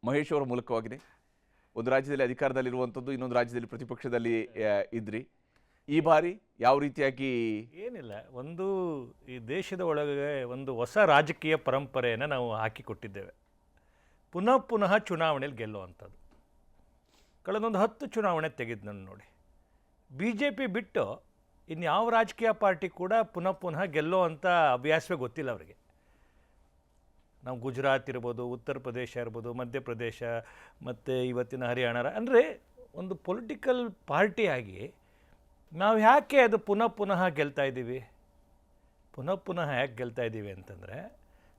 ಮಹೇಶ್ ಅವರ ಮೂಲಕವಾಗಿದೆ. ಒಂದು ರಾಜ್ಯದಲ್ಲಿ ಅಧಿಕಾರದಲ್ಲಿರುವಂಥದ್ದು, ಇನ್ನೊಂದು ರಾಜ್ಯದಲ್ಲಿ ಪ್ರತಿಪಕ್ಷದಲ್ಲಿ ಇದ್ರಿ. ಈ ಬಾರಿ ಯಾವ ರೀತಿಯಾಗಿ? ಏನಿಲ್ಲ, ಒಂದು ಈ ದೇಶದ ಒಳಗೆ ಒಂದು ಹೊಸ ರಾಜಕೀಯ ಪರಂಪರೆಯನ್ನು ನಾವು ಹಾಕಿಕೊಟ್ಟಿದ್ದೇವೆ. ಪುನಃ ಪುನಃ ಚುನಾವಣೆಯಲ್ಲಿ ಗೆಲ್ಲುವಂಥದ್ದು. ಕಳೆದೊಂದು 10 ಚುನಾವಣೆ ತೆಗೆದು ನೋಡಿ. BJP ಬಿಟ್ಟು ಇನ್ಯಾವ ರಾಜಕೀಯ ಪಾರ್ಟಿ ಕೂಡ ಪುನಃ ಪುನಃ ಗೆಲ್ಲುವಂಥ ಅಭ್ಯಾಸವೇ ಗೊತ್ತಿಲ್ಲ ಅವರಿಗೆ. ನಾವು ಗುಜರಾತ್ ಇರ್ಬೋದು, ಉತ್ತರ ಪ್ರದೇಶ ಇರ್ಬೋದು, ಮಧ್ಯಪ್ರದೇಶ ಮತ್ತು ಇವತ್ತಿನ ಹರಿಯಾಣ, ಅಂದರೆ ಒಂದು ಪೊಲಿಟಿಕಲ್ ಪಾರ್ಟಿಯಾಗಿ ನಾವು ಯಾಕೆ ಅದು ಪುನಃ ಪುನಃ ಗೆಲ್ತಾ ಇದ್ದೀವಿ? ಪುನಃ ಪುನಃ ಯಾಕೆ ಗೆಲ್ತಾ ಇದ್ದೀವಿ ಅಂತಂದರೆ,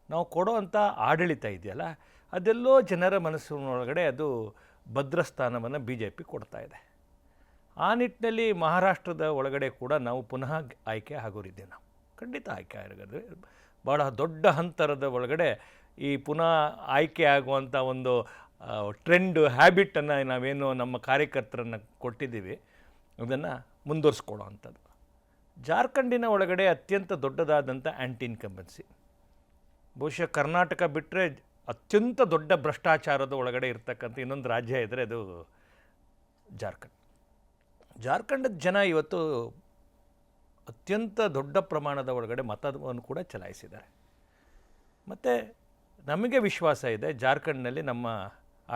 ನಾವು ಕೊಡೋವಂಥ ಆಡಳಿತ ಇದೆಯಲ್ಲ, ಅದೆಲ್ಲೋ ಜನರ ಮನಸ್ಸಿನೊಳಗಡೆ ಅದು ಭದ್ರಸ್ಥಾನವನ್ನು BJP ಕೊಡ್ತಾ ಇದೆ. ಆ ನಿಟ್ಟಿನಲ್ಲಿ ಮಹಾರಾಷ್ಟ್ರದ ಒಳಗಡೆ ಕೂಡ ನಾವು ಪುನಃ ಆಯ್ಕೆ ಆಗೋರಿದ್ದೇವೆ. ನಾವು ಖಂಡಿತ ಆಯ್ಕೆ ಆಗಿರೋದು ಭಾಳ ದೊಡ್ಡ ಅಂತರದ ಒಳಗಡೆ ಈ ಪುನಃ ಆಯ್ಕೆ ಆಗುವಂಥ ಒಂದು ಟ್ರೆಂಡ್, ಹ್ಯಾಬಿಟನ್ನು ನಾವೇನು ನಮ್ಮ ಕಾರ್ಯಕರ್ತರನ್ನು ಕೊಟ್ಟಿದ್ದೀವಿ, ಅದನ್ನು ಮುಂದುವರಿಸ್ಕೊಳ್ಳೋ ಅಂಥದ್ದು. ಜಾರ್ಖಂಡಿನ ಒಳಗಡೆ ಅತ್ಯಂತ ದೊಡ್ಡದಾದಂಥ ಆ್ಯಂಟಿ ಇನ್ಕಂಬೆನ್ಸಿ, ಬಹುಶಃ ಕರ್ನಾಟಕ ಬಿಟ್ಟರೆ ಅತ್ಯಂತ ದೊಡ್ಡ ಭ್ರಷ್ಟಾಚಾರದ ಒಳಗಡೆ ಇರ್ತಕ್ಕಂಥ ಇನ್ನೊಂದು ರಾಜ್ಯ ಇದ್ದರೆ ಅದು ಜಾರ್ಖಂಡ್. ಜಾರ್ಖಂಡದ ಜನ ಇವತ್ತು ಅತ್ಯಂತ ದೊಡ್ಡ ಪ್ರಮಾಣದ ಒಳಗಡೆ ಮತವನ್ನು ಕೂಡ ಚಲಾಯಿಸಿದ್ದಾರೆ. ಮತ್ತು ನಮಗೆ ವಿಶ್ವಾಸ ಇದೆ ಜಾರ್ಖಂಡ್ನಲ್ಲಿ ನಮ್ಮ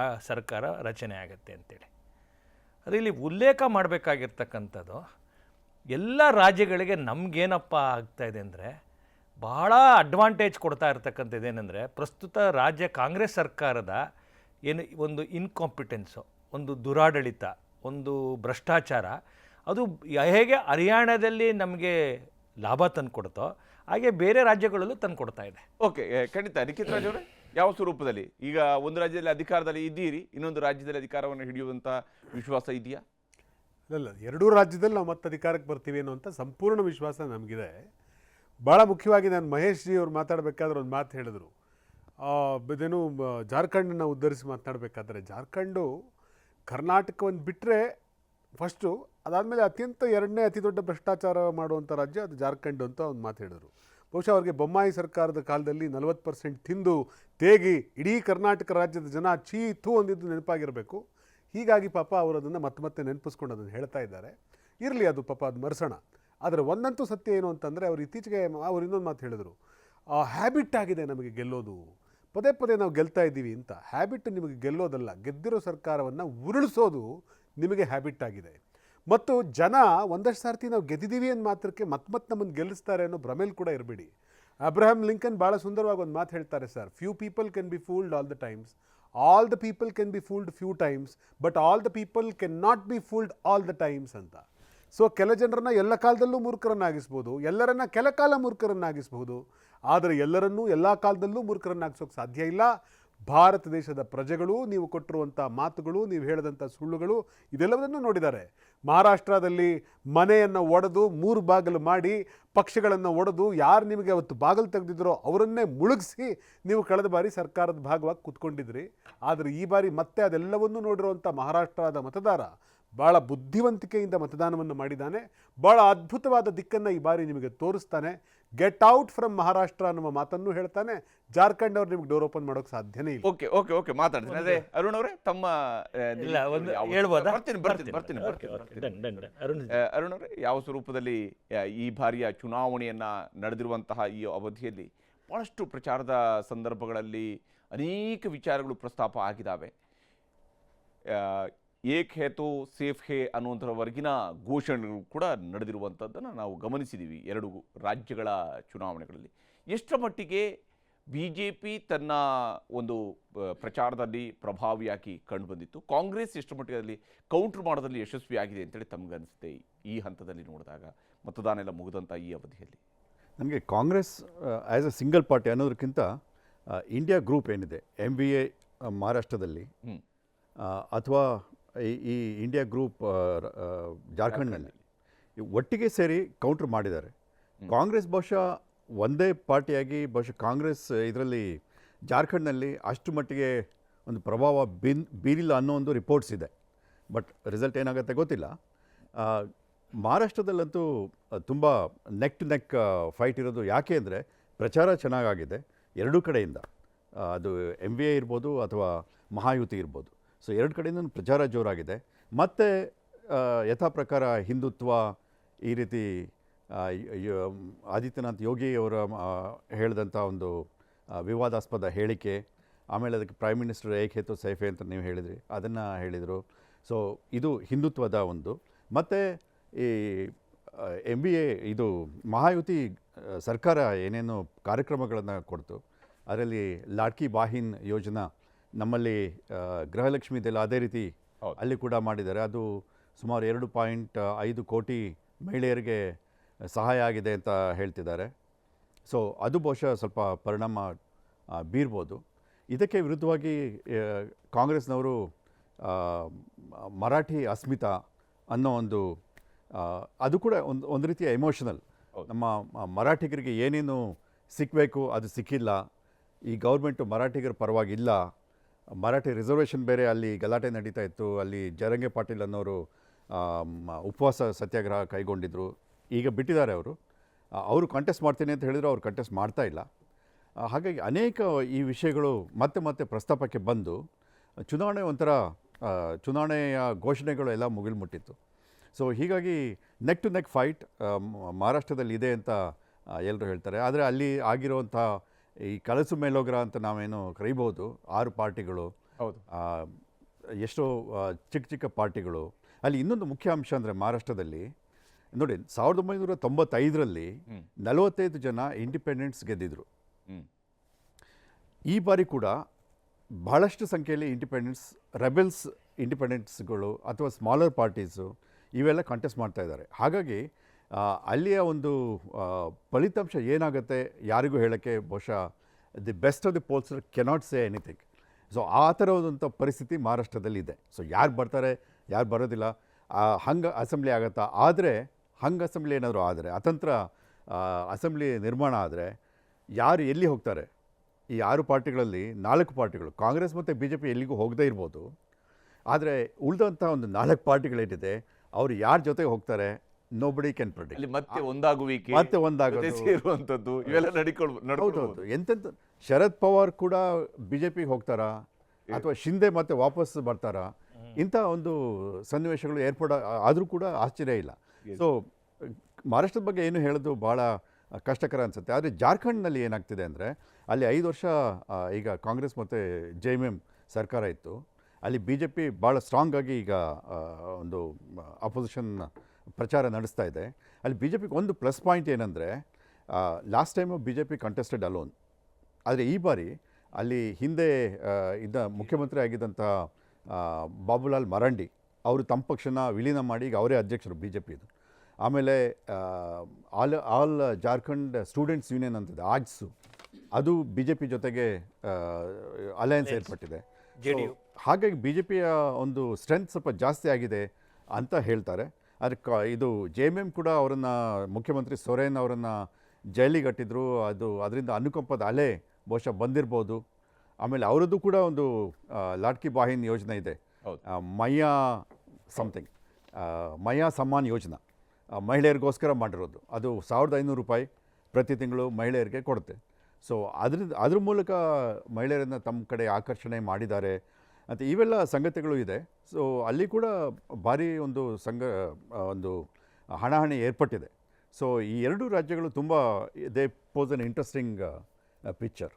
ಆ ಸರ್ಕಾರ ರಚನೆ ಆಗುತ್ತೆ ಅಂತೇಳಿ. ಅದು ಇಲ್ಲಿ ಉಲ್ಲೇಖ ಮಾಡಬೇಕಾಗಿರ್ತಕ್ಕಂಥದ್ದು, ಎಲ್ಲ ರಾಜ್ಯಗಳಿಗೆ ನಮಗೇನಪ್ಪ ಆಗ್ತಾಯಿದೆ ಅಂದರೆ, ಭಾಳ ಅಡ್ವಾಂಟೇಜ್ ಕೊಡ್ತಾ ಇರ್ತಕ್ಕಂಥದ್ದು ಏನಂದರೆ, ಪ್ರಸ್ತುತ ರಾಜ್ಯ ಕಾಂಗ್ರೆಸ್ ಸರ್ಕಾರದ ಏನು ಒಂದು ಇನ್ಕಾಂಪಿಟೆನ್ಸು, ಒಂದು ದುರಾಡಳಿತ, ಒಂದು ಭ್ರಷ್ಟಾಚಾರ, ಅದು ಹೇಗೆ ಹರಿಯಾಣದಲ್ಲಿ ನಮಗೆ ಲಾಭ ತಂದು ಕೊಡ್ತೋ ಹಾಗೆ ಬೇರೆ ರಾಜ್ಯಗಳಲ್ಲೂ ತಂದು ಕೊಡ್ತಾ ಇದೆ. ಓಕೆ, ಖಂಡಿತ. ನಿಖಿತ್ ರಾಜ್ ಅವರೇ, ಯಾವ ಸ್ವರೂಪದಲ್ಲಿ ಈಗ ಒಂದು ರಾಜ್ಯದಲ್ಲಿ ಅಧಿಕಾರದಲ್ಲಿ ಇದ್ದೀರಿ, ಇನ್ನೊಂದು ರಾಜ್ಯದಲ್ಲಿ ಅಧಿಕಾರವನ್ನು ಹಿಡಿಯುವಂಥ ವಿಶ್ವಾಸ ಇದೆಯಾ? ಇಲ್ಲ, ಎರಡೂ ರಾಜ್ಯದಲ್ಲಿ ನಾವು ಮತ್ತೆ ಅಧಿಕಾರಕ್ಕೆ ಬರ್ತೀವಿ ಅನ್ನುವಂಥ ಸಂಪೂರ್ಣ ವಿಶ್ವಾಸ ನಮಗಿದೆ. ಭಾಳ ಮುಖ್ಯವಾಗಿ ನಾನು ಮಹೇಶ್ ಜಿ ಅವ್ರು ಮಾತಾಡಬೇಕಾದ್ರೆ ಒಂದು ಮಾತು ಹೇಳಿದ್ರು, ಇದೇನು ಜಾರ್ಖಂಡನ್ನು ಉದ್ಧರಿಸಿ ಮಾತನಾಡಬೇಕಾದ್ರೆ, ಜಾರ್ಖಂಡು ಕರ್ನಾಟಕವನ್ನು ಬಿಟ್ಟರೆ ಫಸ್ಟು, ಅದಾದಮೇಲೆ ಅತ್ಯಂತ ಎರಡನೇ ಅತಿ ದೊಡ್ಡ ಭ್ರಷ್ಟಾಚಾರ ಮಾಡುವಂಥ ರಾಜ್ಯ ಅದು ಜಾರ್ಖಂಡ್ ಅಂತ ಒಂದು ಮಾತು ಹೇಳಿದರು. ಬಹುಶಃ ಅವ್ರಿಗೆ ಬೊಮ್ಮಾಯಿ ಸರ್ಕಾರದ ಕಾಲದಲ್ಲಿ 40% ತಿಂದು ತೇಗಿ ಇಡೀ ಕರ್ನಾಟಕ ರಾಜ್ಯದ ಜನ ಚೀತು ಅಂದಿದ್ದು ನೆನಪಾಗಿರಬೇಕು. ಹೀಗಾಗಿ ಪಾಪ ಅವರು ಅದನ್ನು ಮತ್ತೆ ನೆನಪಿಸ್ಕೊಂಡು ಅದನ್ನು ಹೇಳ್ತಾ ಇದ್ದಾರೆ. ಇರಲಿ, ಅದು ಪಾಪ ಅದು ಮರೆಸೋಣ. ಆದರೆ ಒಂದಂತೂ ಸತ್ಯ ಏನು ಅಂತಂದರೆ, ಅವರು ಇತ್ತೀಚೆಗೆ ಅವ್ರು ಇನ್ನೊಂದು ಮಾತು ಹೇಳಿದರು, ಹ್ಯಾಬಿಟ್ ಆಗಿದೆ ನಮಗೆ ಗೆಲ್ಲೋದು, ಪದೇ ಪದೇ ನಾವು ಗೆಲ್ತಾ ಇದ್ದೀವಿ ಅಂತ. ಹ್ಯಾಬಿಟ್ ನಿಮಗೆ ಗೆಲ್ಲೋದಲ್ಲ, ಗೆದ್ದಿರೋ ಸರ್ಕಾರವನ್ನು ಉರುಳಿಸೋದು ನಿಮಗೆ ಹ್ಯಾಬಿಟ್ ಆಗಿದೆ. ಮತ್ತು ಜನ ಒಂದಷ್ಟು ಸಾರ್ತಿ ನಾವು ಗೆದ್ದಿದ್ದೀವಿ ಅಂದ ಮಾತ್ರಕ್ಕೆ ಮತ್ತೆ ನಮ್ಮನ್ನು ಗೆಲ್ಲಿಸ್ತಾರೆ ಅನ್ನೋ ಭ್ರಮೇಲಿ ಕೂಡ ಇರಬೇಡಿ. ಅಬ್ರಹಾಂ ಲಿಂಕನ್ ಭಾಳ ಸುಂದರವಾಗಿ ಒಂದು ಮಾತು ಹೇಳ್ತಾರೆ sir, few people can be fooled all the times, all the people can be fooled few times, but all the people can not be fooled all the times ಅಂತ. ಸೊ ಕೆಲ ಜನರನ್ನು ಎಲ್ಲ ಕಾಲದಲ್ಲೂ ಮೂರ್ಖರನ್ನಾಗಿಸ್ಬೋದು, ಎಲ್ಲರನ್ನ ಕೆಲ ಕಾಲ ಮೂರ್ಖರನ್ನಾಗಿಸ್ಬೋದು, ಆದರೆ ಎಲ್ಲರನ್ನೂ ಎಲ್ಲ ಕಾಲದಲ್ಲೂ ಮೂರ್ಖರನ್ನಾಗಿಸೋಕ್ಕೆ ಸಾಧ್ಯ ಇಲ್ಲ. ಭಾರತ ದೇಶದ ಪ್ರಜೆಗಳು ನೀವು ಕೊಟ್ಟಿರುವಂಥ ಮಾತುಗಳು, ನೀವು ಹೇಳಿದಂಥ ಸುಳ್ಳುಗಳು, ಇದೆಲ್ಲವನ್ನೂ ನೋಡಿದ್ದಾರೆ. ಮಹಾರಾಷ್ಟ್ರದಲ್ಲಿ ಮನೆಯನ್ನು ಒಡೆದು 3 ಬಾಗಿಲು ಮಾಡಿ, ಪಕ್ಷಗಳನ್ನು ಒಡೆದು, ಯಾರು ನಿಮಗೆ ಅವತ್ತು ಬಾಗಿಲು ತೆಗೆದಿದ್ದರೋ ಅವರನ್ನೇ ಮುಳುಗಿಸಿ ನೀವು ಕಳೆದ ಬಾರಿ ಸರ್ಕಾರದ ಭಾಗವಾಗಿ ಕೂತ್ಕೊಂಡಿದ್ರಿ. ಆದರೆ ಈ ಬಾರಿ ಮತ್ತೆ ಅದೆಲ್ಲವನ್ನೂ ನೋಡಿರುವಂಥ ಮಹಾರಾಷ್ಟ್ರದ ಮತದಾರ ಭಾಳ ಬುದ್ಧಿವಂತಿಕೆಯಿಂದ ಮತದಾನವನ್ನು ಮಾಡಿದ್ದಾನೆ. ಭಾಳ ಅದ್ಭುತವಾದ ದಿಕ್ಕನ್ನು ಈ ಬಾರಿ ನಿಮಗೆ ತೋರಿಸ್ತಾನೆ. ಗೆಟ್ ಔಟ್ ಫ್ರಮ್ ಮಹಾರಾಷ್ಟ್ರ ಅನ್ನುವ ಮಾತನ್ನು ಹೇಳ್ತಾನೆ. ಜಾರ್ಖಂಡ್ ಅವ್ರು ನಿಮ್ಗೆ ಡೋರ್ ಓಪನ್ ಮಾಡೋಕೆ ಸಾಧ್ಯನೇ ಇಲ್ಲ. ಓಕೆ ಮಾತಾಡ್ತೀನಿ. ಅದೇ ಅರುಣ್ ಅವರೇ, ತಮ್ಮ ಅರುಣ್ ಅವರೇ, ಯಾವ ಸ್ವರೂಪದಲ್ಲಿ ಈ ಬಾರಿಯ ಚುನಾವಣೆಯನ್ನ ನಡೆದಿರುವಂತಹ ಈ ಅವಧಿಯಲ್ಲಿ ಬಹಳಷ್ಟು ಪ್ರಚಾರದ ಸಂದರ್ಭಗಳಲ್ಲಿ ಅನೇಕ ವಿಚಾರಗಳು ಪ್ರಸ್ತಾಪ ಆಗಿದ್ದಾವೆ. ಏಕ್ ಹೇ ತೋ ಸೇಫ್ ಹೇ ಅನ್ನುವಂಥವರೆಗಿನ ಘೋಷಣೆಗಳು ಕೂಡ ನಡೆದಿರುವಂಥದ್ದನ್ನು ನಾವು ಗಮನಿಸಿದ್ದೀವಿ 2 ರಾಜ್ಯಗಳ ಚುನಾವಣೆಗಳಲ್ಲಿ. ಎಷ್ಟರ ಮಟ್ಟಿಗೆ BJP ತನ್ನ ಒಂದು ಪ್ರಚಾರದಲ್ಲಿ ಪ್ರಭಾವಿಯಾಗಿ ಕಂಡುಬಂದಿತ್ತು, ಕಾಂಗ್ರೆಸ್ ಎಷ್ಟರ ಮಟ್ಟಿಗೆ ಅಲ್ಲಿ ಕೌಂಟ್ರ್ ಮಾಡೋದಲ್ಲಿ ಯಶಸ್ವಿಯಾಗಿದೆ ಅಂತೇಳಿ ತಮಗನ್ನಿಸುತ್ತೆ ಈ ಹಂತದಲ್ಲಿ ನೋಡಿದಾಗ, ಮತದಾನ ಎಲ್ಲ ಮುಗಿದಂಥ ಈ ಅವಧಿಯಲ್ಲಿ? ನನಗೆ Congress as A single party ಅನ್ನೋದಕ್ಕಿಂತ ಇಂಡಿಯಾ ಗ್ರೂಪ್ ಏನಿದೆ, MVA ಮಹಾರಾಷ್ಟ್ರದಲ್ಲಿ ಅಥವಾ ಈ ಇಂಡಿಯಾ ಗ್ರೂಪ್ ಜಾರ್ಖಂಡ್ನಲ್ಲಿ ಒಟ್ಟಿಗೆ ಸೇರಿ ಕೌಂಟ್ರ್ ಮಾಡಿದ್ದಾರೆ. ಕಾಂಗ್ರೆಸ್ ಬಹುಶಃ ಒಂದೇ ಪಾರ್ಟಿಯಾಗಿ ಬಹುಶಃ ಕಾಂಗ್ರೆಸ್ ಇದರಲ್ಲಿ ಜಾರ್ಖಂಡ್ನಲ್ಲಿ ಅಷ್ಟು ಮಟ್ಟಿಗೆ ಒಂದು ಪ್ರಭಾವ ಬೀರಿಲ್ಲ ಅನ್ನೋ ಒಂದು ರಿಪೋರ್ಟ್ಸ್ ಇದೆ. ಬಟ್ ರಿಸಲ್ಟ್ ಏನಾಗುತ್ತೆ ಗೊತ್ತಿಲ್ಲ. ಮಹಾರಾಷ್ಟ್ರದಲ್ಲಂತೂ ತುಂಬ ನೆಕ್ ಟು ನೆಕ್ ಫೈಟ್ ಇರೋದು. ಯಾಕೆ ಅಂದರೆ ಪ್ರಚಾರ ಚೆನ್ನಾಗಾಗಿದೆ ಎರಡೂ ಕಡೆಯಿಂದ. ಅದು MVA ಇರ್ಬೋದು ಅಥವಾ ಮಹಾಯುತಿ ಇರ್ಬೋದು. ಸೊ ಎರಡು ಕಡೆಯಿಂದ ಪ್ರಚಾರ ಜೋರಾಗಿದೆ. ಮತ್ತು ಯಥಾ ಪ್ರಕಾರ ಹಿಂದುತ್ವ ಈ ರೀತಿ ಆದಿತ್ಯನಾಥ್ ಯೋಗಿ ಅವರ ಹೇಳಿದಂಥ ಒಂದು ವಿವಾದಾಸ್ಪದ ಹೇಳಿಕೆ, ಆಮೇಲೆ ಅದಕ್ಕೆ ಪ್ರೈಮ್ ಮಿನಿಸ್ಟರ್ ಏಕ್ ಹೇತು ಸೈಫೆ ಅಂತ ನೀವು ಹೇಳಿದ್ರಿ, ಅದನ್ನು ಹೇಳಿದರು. ಸೊ ಇದು ಹಿಂದುತ್ವದ ಒಂದು. ಮತ್ತು ಈ MBA ಇದು ಮಹಾಯುತಿ ಸರ್ಕಾರ ಏನೇನು ಕಾರ್ಯಕ್ರಮಗಳನ್ನು ಕೊಡ್ತು, ಅದರಲ್ಲಿ ಲಾಡ್ಕಿ ಬಾಹಿನ್ ಯೋಜನಾ ನಮ್ಮಲ್ಲಿ ಗೃಹಲಕ್ಷ್ಮಿದೆಲ್ಲ ಅದೇ ರೀತಿ ಅಲ್ಲಿ ಕೂಡ ಮಾಡಿದ್ದಾರೆ. ಅದು ಸುಮಾರು 2.5 ಕೋಟಿ ಮಹಿಳೆಯರಿಗೆ ಸಹಾಯ ಆಗಿದೆ ಅಂತ ಹೇಳ್ತಿದ್ದಾರೆ. ಸೊ ಅದು ಬಹುಶಃ ಸ್ವಲ್ಪ ಪರಿಣಾಮ ಬೀರ್ಬೋದು. ಇದಕ್ಕೆ ವಿರುದ್ಧವಾಗಿ ಕಾಂಗ್ರೆಸ್ನವರು ಮರಾಠಿ ಅಸ್ಮಿತಾ ಅನ್ನೋ ಒಂದು ಅದು ಕೂಡ ಒಂದು ರೀತಿಯ ಎಮೋಷನಲ್, ನಮ್ಮ ಮರಾಠಿಗರಿಗೆ ಏನೇನು ಸಿಕ್ಕಬೇಕು ಅದು ಸಿಕ್ಕಿಲ್ಲ, ಈ ಗೌರ್ಮೆಂಟು ಮರಾಠಿಗರ ಪರವಾಗಿಲ್ಲ, ಮರಾಠಿ ರಿಸರ್ವೇಷನ್ ಬೇರೆ ಅಲ್ಲಿ ಗಲಾಟೆ ನಡೀತಾ ಇತ್ತು, ಅಲ್ಲಿ ಜರಂಗೆ ಪಾಟೀಲ್ ಅನ್ನೋರು ಉಪವಾಸ ಸತ್ಯಾಗ್ರಹ ಕೈಗೊಂಡಿದ್ದರು, ಈಗ ಬಿಟ್ಟಿದ್ದಾರೆ ಅವರು ಕಂಟೆಸ್ಟ್ ಮಾಡ್ತೀನಿ ಅಂತ ಹೇಳಿದ್ರು, ಅವ್ರು ಕಂಟೆಸ್ಟ್ ಮಾಡ್ತಾ ಇಲ್ಲ. ಹಾಗಾಗಿ ಅನೇಕ ಈ ವಿಷಯಗಳು ಮತ್ತೆ ಮತ್ತೆ ಪ್ರಸ್ತಾಪಕ್ಕೆ ಬಂದು ಚುನಾವಣೆ ಒಂಥರ ಚುನಾವಣೆಯ ಘೋಷಣೆಗಳು ಎಲ್ಲ ಮುಗಿಲ್ಮುಟ್ಟಿತ್ತು. ಸೊ ಹೀಗಾಗಿ ನೆಕ್ ಟು ನೆಕ್ ಫೈಟ್ ಮಹಾರಾಷ್ಟ್ರದಲ್ಲಿ ಇದೆ ಅಂತ ಎಲ್ಲರೂ ಹೇಳ್ತಾರೆ. ಆದರೆ ಅಲ್ಲಿ ಆಗಿರುವಂಥ ಈ ಕಲಸು ಮೇಲೋಗ್ರ ಅಂತ ನಾವೇನು ಕರೀಬೋದು, 6 ಪಾರ್ಟಿಗಳು, ಎಷ್ಟೋ ಚಿಕ್ಕ ಚಿಕ್ಕ ಪಾರ್ಟಿಗಳು. ಅಲ್ಲಿ ಇನ್ನೊಂದು ಮುಖ್ಯ ಅಂಶ ಅಂದರೆ ಮಹಾರಾಷ್ಟ್ರದಲ್ಲಿ ನೋಡಿ 1995ರಲ್ಲಿ 45 ಜನ ಇಂಡಿಪೆಂಡೆಂಟ್ಸ್ ಗೆದ್ದಿದ್ರು. ಈ ಬಾರಿ ಕೂಡ ಬಹಳಷ್ಟು ಸಂಖ್ಯೆಯಲ್ಲಿ ರೆಬೆಲ್ಸ್ ಇಂಡಿಪೆಂಡೆಂಟ್ಸ್ಗಳು ಅಥವಾ ಸ್ಮಾಲರ್ ಪಾರ್ಟೀಸು ಇವೆಲ್ಲ ಕಂಟೆಸ್ಟ್ ಮಾಡ್ತಾ ಇದ್ದಾರೆ. ಹಾಗಾಗಿ ಅಲ್ಲಿಯ ಒಂದು ಫಲಿತಾಂಶ ಏನಾಗುತ್ತೆ ಯಾರಿಗೂ ಹೇಳೋಕ್ಕೆ ಬಹುಶಃ the best of the pollster cannot say anything. So ಆ ಥರವಾದಂಥ ಪರಿಸ್ಥಿತಿ ಮಹಾರಾಷ್ಟ್ರದಲ್ಲಿ ಇದೆ. ಸೊ ಯಾರು ಬರ್ತಾರೆ ಯಾರು ಬರೋದಿಲ್ಲ, ಹಂಗೆ ಅಸೆಂಬ್ಲಿ ಆಗುತ್ತಾ, ಆದರೆ ಹಂಗೆ ಅಸೆಂಬ್ಲಿ ಏನಾದರೂ ಆದರೆ ಅತಂತ್ರ ಅಸೆಂಬ್ಲಿ ನಿರ್ಮಾಣ ಆದರೆ ಯಾರು ಎಲ್ಲಿ ಹೋಗ್ತಾರೆ? ಈ 6 ಪಾರ್ಟಿಗಳಲ್ಲಿ 4 ಪಾರ್ಟಿಗಳು ಕಾಂಗ್ರೆಸ್ ಮತ್ತು BJP ಎಲ್ಲಿಗೂ ಹೋಗದೇ ಇರ್ಬೋದು, ಆದರೆ ಉಳಿದಂಥ ಒಂದು 4 ಪಾರ್ಟಿಗಳೇನಿದೆ ಅವರು ಯಾರ ಜೊತೆಗೆ ಹೋಗ್ತಾರೆ ನೋಬಡಿ ಕ್ಯಾನ್ ಪ್ರೆಡಿಕ್ಟ್. ಅಲ್ಲಿ ಮತ್ತೆ ಒಂದಾಗುವಿಕೆ, ಮತ್ತೆ ಒಂದಾಗೋದು, ಸೇರುವಂಥದ್ದು ಇವೆಲ್ಲ ಹೌದು. ಎಂತೆಂಥ ಶರದ್ ಪವಾರ್ ಕೂಡ BJPಗೆ ಹೋಗ್ತಾರಾ ಅಥವಾ ಶಿಂದೆ ಮತ್ತೆ ವಾಪಸ್ ಬರ್ತಾರಾ? ಇಂಥ ಒಂದು ಸನ್ನಿವೇಶಗಳು ಏರ್ಪಡ ಆದರೂ ಕೂಡ ಆಶ್ಚರ್ಯ ಇಲ್ಲ. ಸೊ ಮಹಾರಾಷ್ಟ್ರದ ಬಗ್ಗೆ ಏನು ಹೇಳೋದು ಭಾಳ ಕಷ್ಟಕರ ಅನಿಸುತ್ತೆ. ಆದರೆ ಜಾರ್ಖಂಡ್ನಲ್ಲಿ ಏನಾಗ್ತಿದೆ ಅಂದರೆ ಅಲ್ಲಿ 5 ವರ್ಷ ಈಗ ಕಾಂಗ್ರೆಸ್ ಮತ್ತು JMM ಸರ್ಕಾರ ಇತ್ತು. ಅಲ್ಲಿ BJP ಭಾಳ ಸ್ಟ್ರಾಂಗ್ ಆಗಿ ಈಗ ಒಂದು ಅಪೋಸಿಷನ್ ಪ್ರಚಾರ ನಡೆಸ್ತಾ ಇದೆ. ಅಲ್ಲಿ BJPಗೆ ಒಂದು ಪ್ಲಸ್ ಪಾಯಿಂಟ್ ಏನಂದರೆ last time BJP contested alone, ಆದರೆ ಈ ಬಾರಿ ಅಲ್ಲಿ ಹಿಂದೆ ಇದ್ದ ಮುಖ್ಯಮಂತ್ರಿ ಆಗಿದ್ದಂಥ ಬಾಬುಲಾಲ್ ಮರಾಂಡಿ ಅವರು ತಮ್ಮ ಪಕ್ಷನ ವಿಲೀನ ಮಾಡಿ ಈಗ ಅವರೇ ಅಧ್ಯಕ್ಷರು BJPದು. ಆಮೇಲೆ ಆಲ್ ಜಾರ್ಖಂಡ್ ಸ್ಟೂಡೆಂಟ್ಸ್ ಯೂನಿಯನ್ ಅಂತಿದೆ ಆಜ್ಸು, ಅದು BJP ಜೊತೆಗೆ ಅಲಯನ್ಸ್ ಏರ್ಪಟ್ಟಿದೆ. ಹಾಗಾಗಿ BJPಯ ಒಂದು ಸ್ಟ್ರೆಂತ್ ಸ್ವಲ್ಪ ಜಾಸ್ತಿ ಆಗಿದೆ ಅಂತ ಹೇಳ್ತಾರೆ. ಆದರೆ ಇದು JMM ಕೂಡ ಅವರನ್ನು ಮುಖ್ಯಮಂತ್ರಿ ಸೊರೇನ್ ಅವರನ್ನು ಜೈಲಿಗಟ್ಟಿದ್ರು, ಅದರಿಂದ ಅನುಕಂಪದ ಅಲೆ ಬಹುಶಃ ಬಂದಿರ್ಬೋದು. ಆಮೇಲೆ ಅವರದ್ದು ಕೂಡ ಒಂದು ಲಾಡ್ಕಿ ಬಾಹಿನ್ ಯೋಜನೆ ಇದೆ, ಮಯ್ಯಾ ಸಮಥಿಂಗ್, ಮಯ್ಯಾ ಸಮ್ಮಾನ್ ಯೋಜನಾ, ಮಹಿಳೆಯರಿಗೋಸ್ಕರ ಮಾಡಿರೋದು. ಅದು 1500 ರೂಪಾಯಿ ಪ್ರತಿ ತಿಂಗಳು ಮಹಿಳೆಯರಿಗೆ ಕೊಡುತ್ತೆ. ಸೊ ಅದ್ರ ಮೂಲಕ ಮಹಿಳೆಯರನ್ನು ತಮ್ಮ ಕಡೆ ಆಕರ್ಷಣೆ ಮಾಡಿದ್ದಾರೆ ಅಂತ ಇವೆಲ್ಲ ಸಂಗತಿಗಳು ಇದೆ. ಸೊ ಅಲ್ಲಿ ಕೂಡ ಭಾರಿ ಒಂದು ಒಂದು ಹಣಾಹಣಿ ಏರ್ಪಟ್ಟಿದೆ. ಸೊ ಈ 2 ರಾಜ್ಯಗಳು ತುಂಬ they pose an interesting picture.